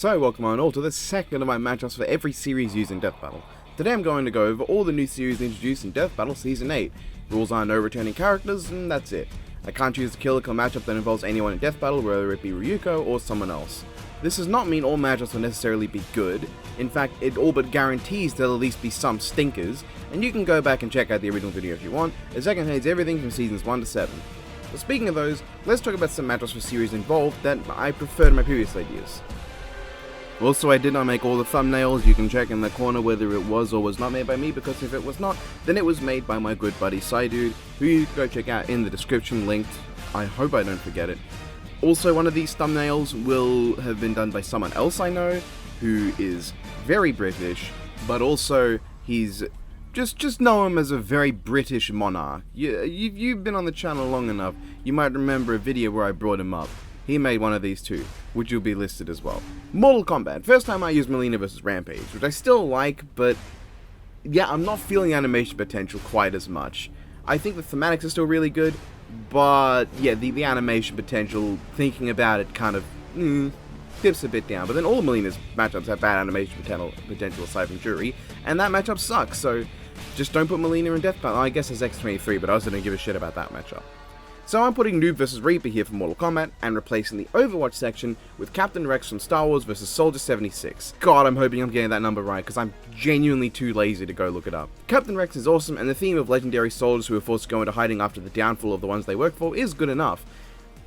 So welcome on all to the second of my matchups for every series using Death Battle. Today I'm going to go over all the new series introduced in Death Battle Season 8. Rules are no returning characters, and that's it. I can't choose a kill or kill matchup that involves anyone in Death Battle, whether it be Ryuko or someone else. This does not mean all matchups will necessarily be good. In fact, it all but guarantees there'll at least be some stinkers, and you can go back and check out the original video if you want, as that contains everything from Seasons 1 to 7. But speaking of those, let's talk about some matchups for series involved that I prefer to my previous ideas. Also, I did not make all the thumbnails. You can check in the corner whether it was or was not made by me, because if it was not, then it was made by my good buddy Psydude, who you can go check out in the description linked. I hope I don't forget it. Also, one of these thumbnails will have been done by someone else I know, who is very British, but also he's just know him as a very British monarch. You've been on the channel long enough, you might remember a video where I brought him up. He made one of these too, which will be listed as well. Mortal Kombat. First time I used Mileena vs Rampage, which I still like, but yeah, I'm not feeling animation potential quite as much. I think the thematics are still really good, but yeah, the animation potential, thinking about it, kind of dips a bit down. But then all of Mileena's matchups have bad animation potential aside from Jury, and that matchup sucks, so just don't put Mileena in Death Battle. I guess it's X23, but I also don't give a shit about that matchup. So I'm putting Noob vs Reaper here for Mortal Kombat, and replacing the Overwatch section with Captain Rex from Star Wars vs Soldier 76. God, I'm hoping I'm getting that number right, because I'm genuinely too lazy to go look it up. Captain Rex is awesome, and the theme of legendary soldiers who are forced to go into hiding after the downfall of the ones they work for is good enough.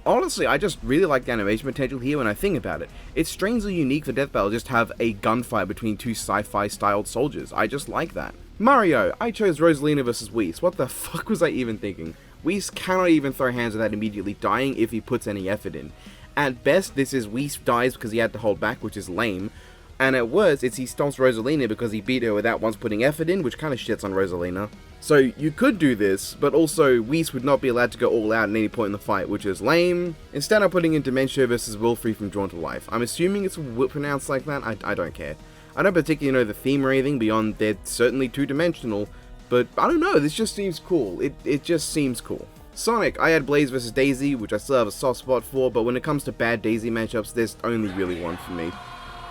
Honestly, I just really like the animation potential here when I think about it. It's strangely unique for Death Battle just to have a gunfight between two sci-fi styled soldiers. I just like that. Mario, I chose Rosalina vs Whis. What the fuck was I even thinking? Whis cannot even throw hands without immediately dying if he puts any effort in. At best, this is Whis dies because he had to hold back, which is lame. And at worst, it's he stomps Rosalina because he beat her without once putting effort in, which kind of shits on Rosalina. So you could do this, but also Whis would not be allowed to go all out at any point in the fight, which is lame. Instead, I'm putting in Dimentio vs Wilfre from Drawn to Life. I'm assuming it's pronounced like that, I don't care. I don't particularly know the theme or anything beyond they're certainly two-dimensional, but I don't know, this just seems cool. It just seems cool. Sonic, I had Blaze vs Daisy, which I still have a soft spot for, but when it comes to bad Daisy matchups, there's only really one for me.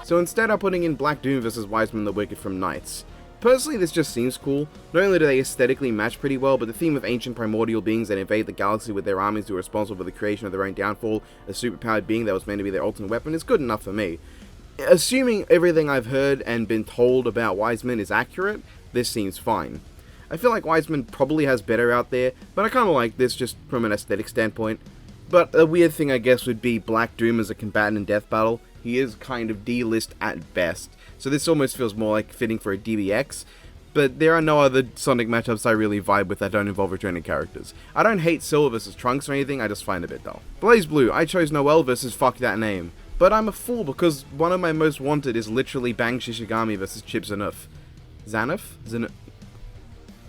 So instead I'm putting in Black Doom vs Wiseman the Wicked from Knights. Personally, this just seems cool. Not only do they aesthetically match pretty well, but the theme of ancient primordial beings that invade the galaxy with their armies who are responsible for the creation of their own downfall, a superpowered being that was meant to be their ultimate weapon, is good enough for me. Assuming everything I've heard and been told about Wiseman is accurate, this seems fine. I feel like Wiseman probably has better out there, but I kind of like this just from an aesthetic standpoint. But a weird thing I guess would be Black Doom as a combatant in Death Battle. He is kind of D-list at best, so this almost feels more like fitting for a DBX, but there are no other Sonic matchups I really vibe with that don't involve returning characters. I don't hate Silver vs Trunks or anything, I just find it a bit dull. BLAZBLUE, I chose Noelle vs Fuck That Name, but I'm a fool because one of my most wanted is literally Bang Shishigami vs Chip Zanuff. Zanuff?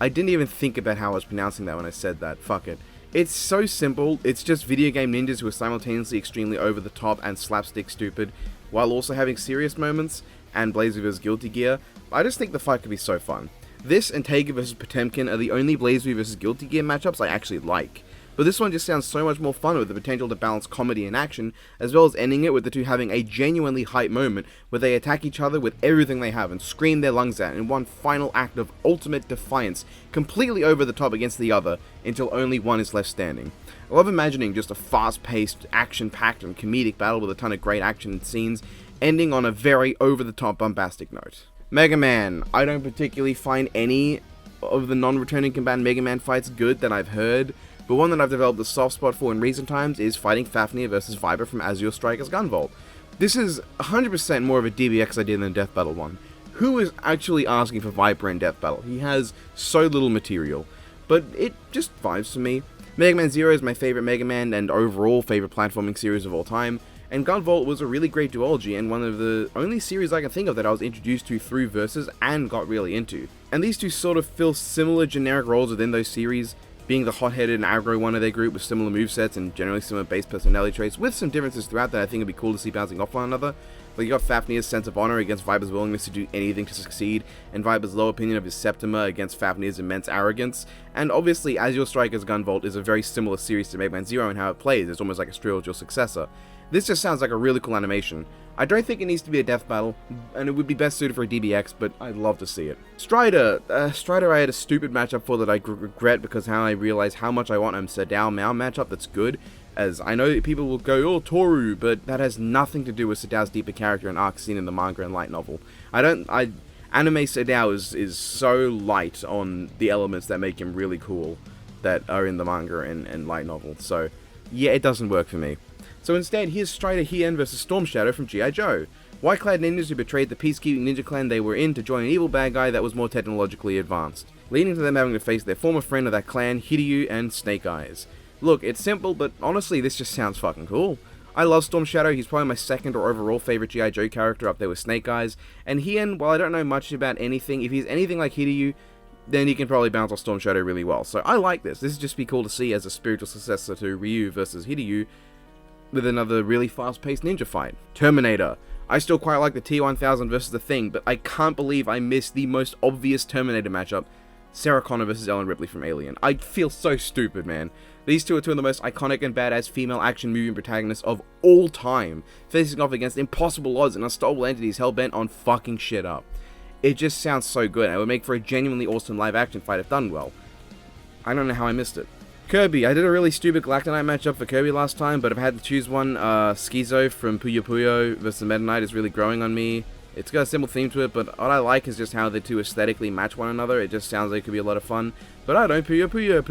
I didn't even think about how I was pronouncing that when I said that, fuck it. It's so simple, it's just video game ninjas who are simultaneously extremely over the top and slapstick stupid, while also having serious moments, and BlazBlue vs Guilty Gear. I just think the fight could be so fun. This and Taiga vs Potemkin are the only BlazBlue vs Guilty Gear matchups I actually like. But this one just sounds so much more fun with the potential to balance comedy and action, as well as ending it with the two having a genuinely hype moment where they attack each other with everything they have and scream their lungs out in one final act of ultimate defiance, completely over the top against the other, until only one is left standing. I love imagining just a fast-paced, action-packed and comedic battle with a ton of great action scenes, ending on a very over-the-top bombastic note. Mega Man. I don't particularly find any of the non-returning combatant Mega Man fights good that I've heard, but one that I've developed a soft spot for in recent times is fighting Fafnir vs Viper from Azure Strikers Gunvolt. This is 100% more of a DBX idea than Death Battle one. Who is actually asking for Viper in Death Battle? He has so little material, but it just vibes to me. Mega Man Zero is my favourite Mega Man and overall favourite platforming series of all time, and Gunvolt was a really great duology and one of the only series I can think of that I was introduced to through Versus and got really into. And these two sort of fill similar generic roles within those series, being the hot-headed and aggro one of their group with similar movesets and generally similar base personality traits, with some differences throughout that I think would be cool to see bouncing off one another. Like you got Fafnir's sense of honor against Viper's willingness to do anything to succeed, and Viper's low opinion of his Septima against Fafnir's immense arrogance, and obviously Azure Strikers Gunvolt is a very similar series to Mega Man Zero in how it plays. It's almost like a spiritual successor. This just sounds like a really cool animation. I don't think it needs to be a death battle, and it would be best suited for a DBX, but I'd love to see it. Strider. Strider I had a stupid matchup for that I regret because how I realized how much I want a Sadao Mao matchup that's good, as I know people will go, oh, Toru, but that has nothing to do with Sadao's deeper character and arc seen in the manga and light novel. Anime Sadao is so light on the elements that make him really cool that are in the manga and light novel, so yeah, it doesn't work for me. So instead, here's Strider Hien versus Storm Shadow from G.I. Joe. White-clad ninjas who betrayed the peacekeeping ninja clan they were in to join an evil bad guy that was more technologically advanced, leading to them having to face their former friend of that clan, Hiryu and Snake Eyes. Look, it's simple, but honestly, this just sounds fucking cool. I love Storm Shadow, he's probably my second or overall favorite G.I. Joe character up there with Snake Eyes, and Hien, while I don't know much about anything, if he's anything like Hiryu, then he can probably bounce off Storm Shadow really well. So I like this. This would just be cool to see as a spiritual successor to Ryu versus Hiryu, with another really fast-paced ninja fight. Terminator. I still quite like the T-1000 versus the Thing, but I can't believe I missed the most obvious Terminator matchup, Sarah Connor versus Ellen Ripley from Alien. I feel so stupid, man. These two are two of the most iconic and badass female action movie protagonists of all time, facing off against impossible odds and unstoppable entities hell-bent on fucking shit up. It just sounds so good, and it would make for a genuinely awesome live-action fight if done well. I don't know how I missed it. Kirby. I did a really stupid Galactonite matchup for Kirby last time, but if I had to choose one, Schizo from Puyo Puyo versus Meta Knight is really growing on me. It's got a simple theme to it, but what I like is just how the two aesthetically match one another. It just sounds like it could be a lot of fun. But I don't Puyo Puyo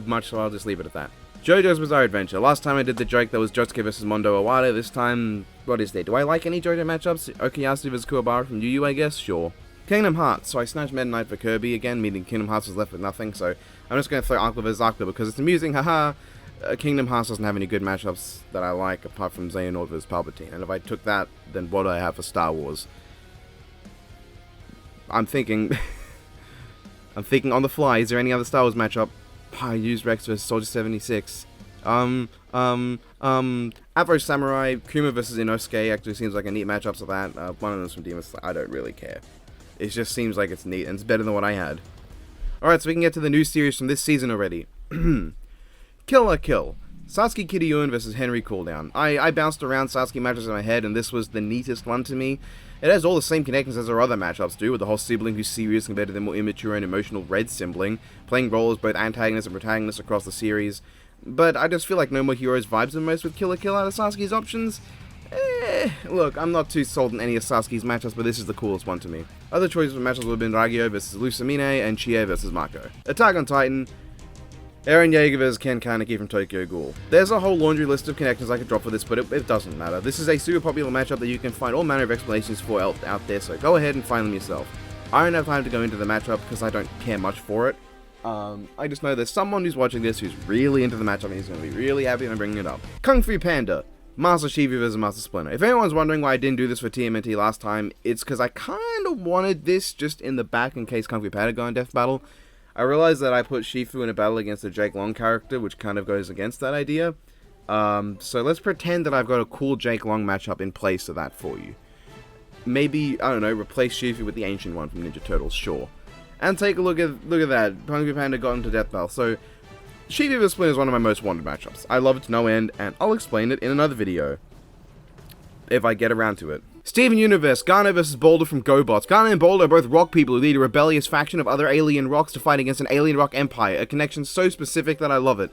much, so I'll just leave it at that. JoJo's Bizarre Adventure. Last time I did the joke that was Josuke versus Mondo Owada. This time, what is there? Do I like any JoJo matchups? Okuyasu versus Kuwabara from Yu Yu, I guess? Sure. Kingdom Hearts. So I snatched Meta Knight for Kirby again, meaning Kingdom Hearts was left with nothing, so I'm just going to throw Aqua vs. Aqua because it's amusing, haha. Kingdom Hearts doesn't have any good matchups that I like apart from Xehanort vs. Palpatine, and if I took that, then what do I have for Star Wars? I'm thinking on the fly, is there any other Star Wars matchup? I used Rex vs. Soldier 76. AFRO Samurai, Kuma vs. Inosuke actually seems like a neat matchup for that. One of them's from Demon Slayer, I don't really care. It just seems like it's neat, and it's better than what I had. Alright, so we can get to the new series from this season already. Kill or Kill. Sasuke Kiryuin vs. Henry Cooldown. I bounced around Sasuke matches in my head, and this was the neatest one to me. It has all the same connections as our other matchups do, with the whole sibling who's serious compared to the more immature and emotional Red sibling, playing roles both antagonists and protagonists across the series. But I just feel like No More Heroes vibes the most with Kill or Kill out of Sasuke's options. Look, I'm not too sold on any of Sasuke's matchups, but this is the coolest one to me. Other choices for matchups would have been Ragyo vs. Lusamine and Chie vs. Mako. Attack on Titan, Eren Yeager vs. Ken Kaneki from Tokyo Ghoul. There's a whole laundry list of connections I could drop for this, but it doesn't matter. This is a super popular matchup that you can find all manner of explanations for out there, so go ahead and find them yourself. I don't have time to go into the matchup because I don't care much for it. I just know there's someone who's watching this who's really into the matchup and he's going to be really happy when I'm bringing it up. Kung Fu Panda, Master Shifu vs. Master Splinter. If anyone's wondering why I didn't do this for TMNT last time, it's because I kind of wanted this just in the back in case Kung Fu Panda go in death battle. I realized that I put Shifu in a battle against the Jake Long character, which kind of goes against that idea. So let's pretend that I've got a cool Jake Long matchup in place of that for you. Maybe, I don't know, replace Shifu with the ancient one from Ninja Turtles, sure. And take a look at that. Kung Fu Panda got into death battle. So Shifu vs. Splinter is one of my most wanted matchups. I love it to no end, and I'll explain it in another video if I get around to it. Steven Universe, Garner vs. Boulder from GoBots. Garner and Boulder are both rock people who lead a rebellious faction of other alien rocks to fight against an alien rock empire. A connection so specific that I love it.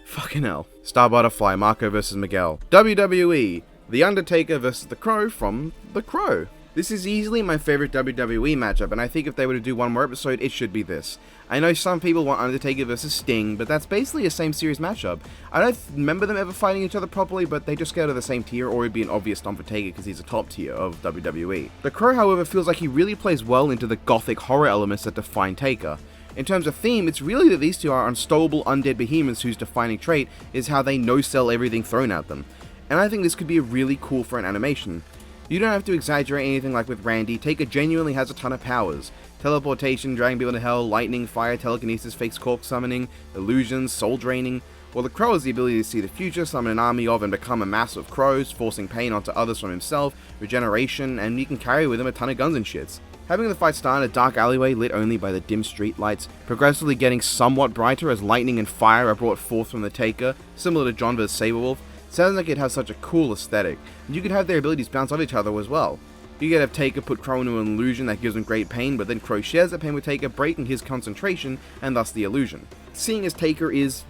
Fucking hell. Star Butterfly, Marco vs. Miguel. WWE, The Undertaker vs. The Crow from The Crow. This is easily my favorite WWE matchup, and I think if they were to do one more episode, it should be this. I know some people want Undertaker vs. Sting, but that's basically a same series matchup. I don't remember them ever fighting each other properly, but they just go to the same tier, or it'd be an obvious stomp for Taker because he's a top tier of WWE. The Crow, however, feels like he really plays well into the gothic horror elements that define Taker. In terms of theme, it's really that these two are unstoppable undead behemoths whose defining trait is how they no-sell everything thrown at them. And I think this could be really cool for an animation. You don't have to exaggerate anything like with Randy. Taker genuinely has a ton of powers. Teleportation, dragging people to hell, lightning, fire, telekinesis, fake cork summoning, illusions, soul draining. While the Crow has the ability to see the future, summon an army of and become a mass of crows, forcing pain onto others from himself, regeneration, and he can carry with him a ton of guns and shits. Having the fight start in a dark alleyway lit only by the dim street lights, progressively getting somewhat brighter as lightning and fire are brought forth from the Taker, similar to John vs. Saberwolf, Sounds like it has such a cool aesthetic, and you could have their abilities bounce off each other as well. You could have Taker put Crow into an illusion that gives him great pain, but then Crow shares that pain with Taker, breaking his concentration, and thus the illusion. Seeing as Taker is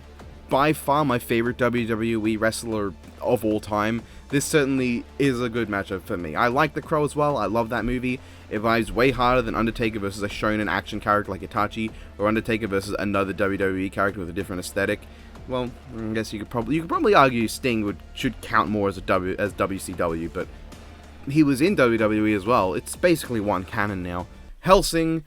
by far my favorite WWE wrestler of all time, this certainly is a good matchup for me. I like the Crow as well, I love that movie. It vibes way harder than Undertaker versus a shonen action character like Itachi, or Undertaker versus another WWE character with a different aesthetic. Well, I guess you could probably argue Sting should count more as WCW, but he was in WWE as well. It's basically one canon now. Hellsing,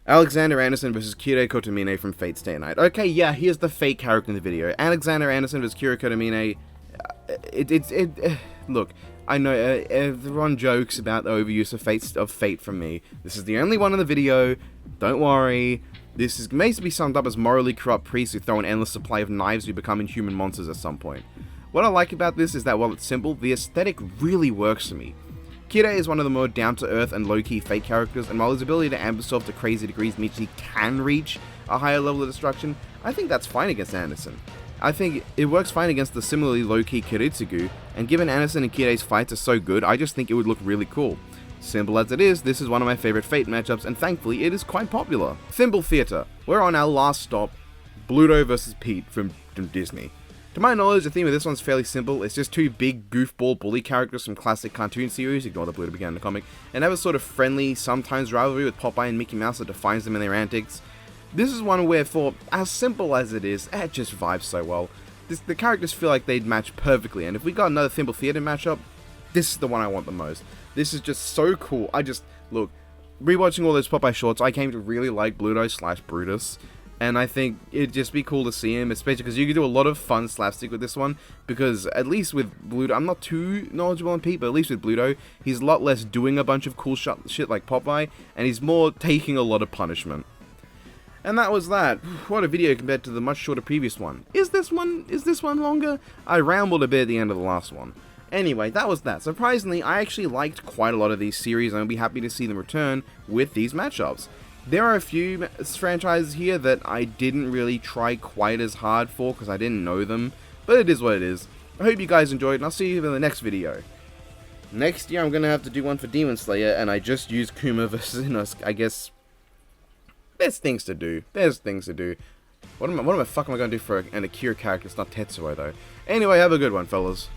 Alexander Anderson versus Kira Kotomine from Fate Stay Night. Okay, yeah, here's the fake character in the video. Alexander Anderson versus Kira Kotomine. Look, I know everyone jokes about the overuse of Fate from me. This is the only one in the video. Don't worry. This is may be summed up as morally corrupt priests who throw an endless supply of knives who become inhuman monsters at some point. What I like about this is that while it's simple, the aesthetic really works for me. Kira is one of the more down-to-earth and low-key Fate characters, and while his ability to amp himself to crazy degrees means he can reach a higher level of destruction, I think that's fine against Anderson. I think it works fine against the similarly low-key Kiritsugu, and given Anderson and Kire's fights are so good, I just think it would look really cool. Simple as it is, this is one of my favorite Fate matchups, and thankfully it is quite popular. Thimble Theater. We're on our last stop, Bluto vs. Pete from Disney. To my knowledge, the theme of this one's fairly simple. It's just two big goofball bully characters from classic cartoon series, ignore the Bluto began in the comic, and have a sort of friendly, sometimes rivalry with Popeye and Mickey Mouse that defines them in their antics. This is one where, for as simple as it is, it just vibes so well. The characters feel like they'd match perfectly, and if we got another Thimble Theater matchup, this is the one I want the most. This is just so cool. Look, rewatching all those Popeye shorts, I came to really like Bluto/Brutus. And I think it'd just be cool to see him, especially because you can do a lot of fun slapstick with this one, because at least with Bluto, I'm not too knowledgeable on Pete, but at least with Bluto, he's a lot less doing a bunch of cool shit like Popeye, and he's more taking a lot of punishment. And that was that. What a video compared to the much shorter previous one. Is this one longer? I rambled a bit at the end of the last one. Anyway, that was that. Surprisingly, I actually liked quite a lot of these series, and I'll be happy to see them return with these matchups. There are a few franchises here that I didn't really try quite as hard for because I didn't know them, but it is what it is. I hope you guys enjoyed, and I'll see you in the next video. Next year I'm going to have to do one for Demon Slayer, and I just used Kuma versus Inosuke. I guess there's things to do. What the fuck am I going to do for an Akira character? It's not Tetsuo though. Anyway, have a good one, fellas.